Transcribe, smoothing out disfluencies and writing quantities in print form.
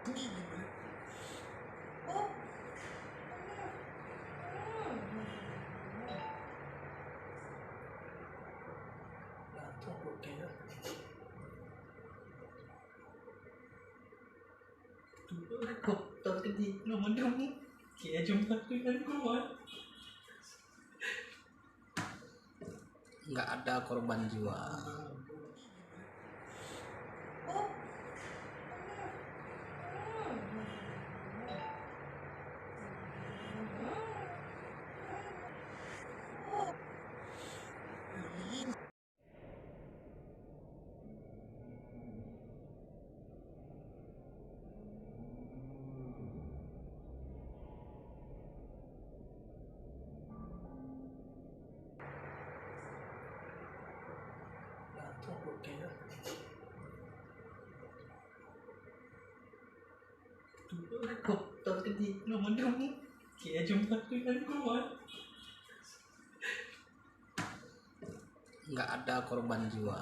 Kok tadi nomor kamu kayak jumpa dengan gua. Nggak ada korban jiwa. Kok tadi nomor kamu kayak jumpa dengan gua. Nggak ada korban jiwa.